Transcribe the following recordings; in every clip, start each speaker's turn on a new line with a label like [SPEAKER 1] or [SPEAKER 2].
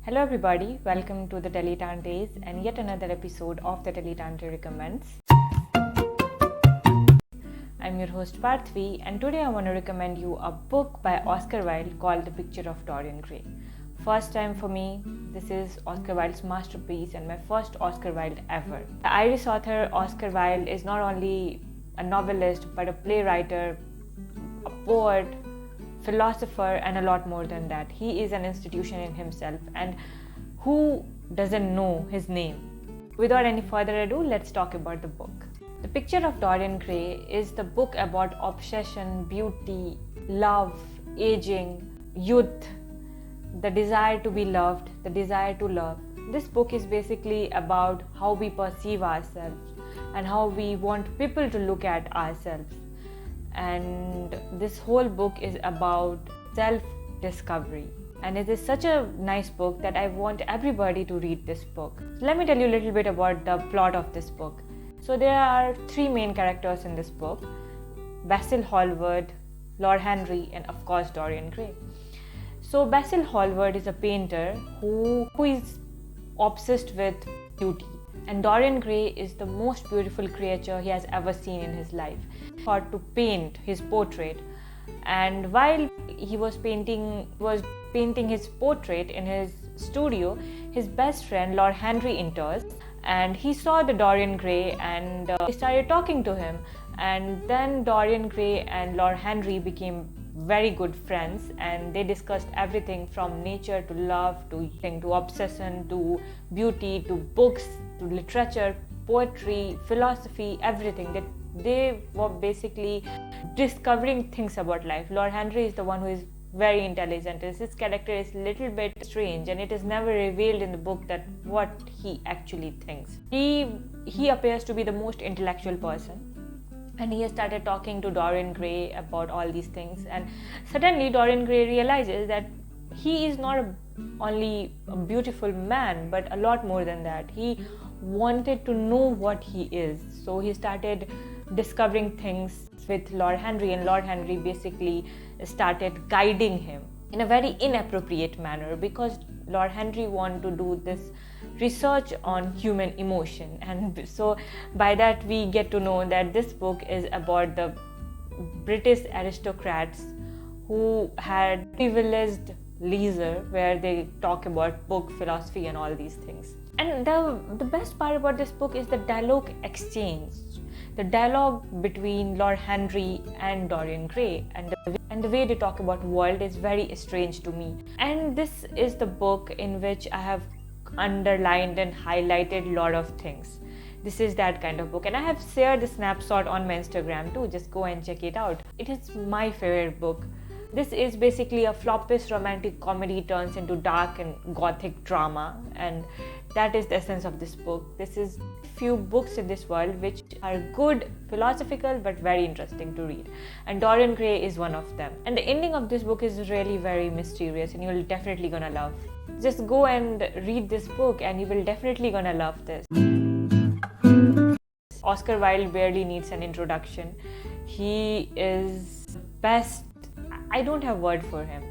[SPEAKER 1] Hello everybody, welcome to the Dilettantes and yet another episode of the Dilettante Recommends. I'm your host Parthvi and today I want to recommend you a book by Oscar Wilde called The Picture of Dorian Gray. First time for me, this is Oscar Wilde's masterpiece and my first Oscar Wilde ever. The Irish author Oscar Wilde is not only a novelist but a playwright, a poet, philosopher and a lot more than that. He is an institution in himself, and who doesn't know his name? Without any further ado, let's talk about the book. The Picture of Dorian Gray is the book about obsession, beauty, love, aging, youth, the desire to be loved, the desire to love. This book is basically about how we perceive ourselves and how we want people to look at ourselves. And this whole book is about self-discovery, and it is such a nice book that I want everybody to read this book. So let me tell you a little bit about the plot of this book. So there are three main characters in this book: Basil Hallward, Lord Henry, and of course Dorian Gray. So Basil Hallward is a painter who is obsessed with beauty, and Dorian Gray is the most beautiful creature he has ever seen in his life. He thought to paint his portrait, and while he was painting his portrait in his studio, his best friend Lord Henry enters, and he saw the Dorian Gray and he started talking to him, and then Dorian Gray and Lord Henry became very good friends, and they discussed everything from nature to love to obsession to beauty to books to literature, poetry, philosophy, everything. That they were basically discovering things about life. Lord Henry is the one who is very intelligent. His character is a little bit strange, and it is never revealed in the book that what he actually thinks. He appears to be the most intellectual person, and he has started talking to Dorian Gray about all these things, and suddenly Dorian Gray realizes that he is not only a beautiful man but a lot more than that. He wanted to know what he is, so he started discovering things with Lord Henry, and Lord Henry basically started guiding him in a very inappropriate manner, because Lord Henry wanted to do this research on human emotion. And so by that we get to know that this book is about the British aristocrats who had privileged leisure where they talk about book, philosophy and all these things. And the best part about this book is the dialogue exchange. The dialogue between Lord Henry and Dorian Gray, and the way they talk about world is very strange to me. And this is the book in which I have underlined and highlighted a lot of things. This is that kind of book, and I have shared the snapshot on my Instagram too. Just go and check it out. It is my favorite book. This is basically a floppish romantic comedy turns into dark and Gothic drama, and that is the essence of this book. This is few books in this world which are good, philosophical but very interesting to read, and Dorian Gray is one of them. And the ending of this book is really very mysterious, and you will definitely gonna love. Just go and read this book and you will definitely gonna love this. Oscar Wilde barely needs an introduction. He is the best. I don't have word for him.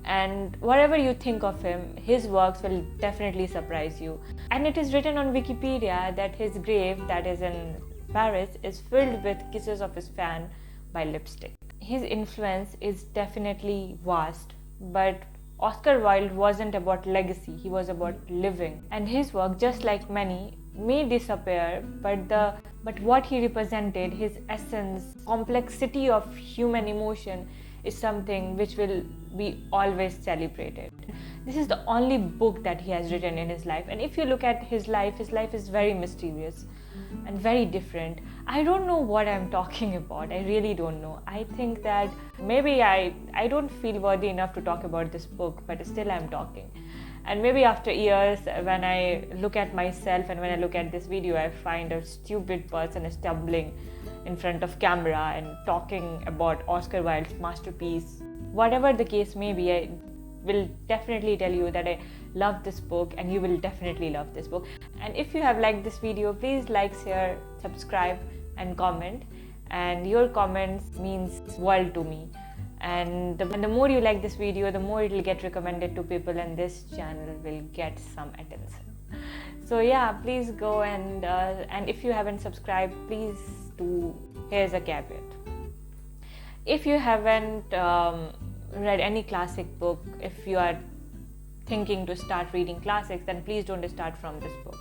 [SPEAKER 1] And whatever you think of him, his works will definitely surprise you. And it is written on Wikipedia that his grave, that is in Paris, is filled with kisses of his fan by lipstick. His influence is definitely vast, but Oscar Wilde wasn't about legacy, he was about living. And his work, just like many, may disappear, but what he represented, his essence, complexity of human emotion, is something which will be always celebrated. This is the only book that he has written in his life, and if you look at his life is very mysterious and very different. I don't know what I'm talking about. I really don't know. I think that maybe I don't feel worthy enough to talk about this book, but still I'm talking. And maybe after years, when I look at myself and when I look at this video, I find a stupid person stumbling in front of camera and talking about Oscar Wilde's masterpiece. Whatever the case may be, I will definitely tell you that I love this book, and you will definitely love this book. And if you have liked this video, please like, share, subscribe and comment. And your comments means world to me. and the more you like this video, the more it will get recommended to people, and this channel will get some attention. So yeah, please go and if you haven't subscribed, please do. Here's a caveat: if you haven't read any classic book, if you are thinking to start reading classics, then please don't start from this book.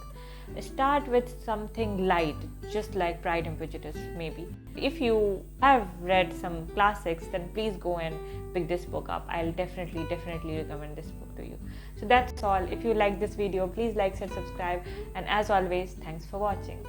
[SPEAKER 1] Start with something light, just like Pride and Prejudice maybe. If you have read some classics, then please go and pick this book up. I'll definitely recommend this book to you. So that's all. If you like this video, please like, share, subscribe, and as always, thanks for watching.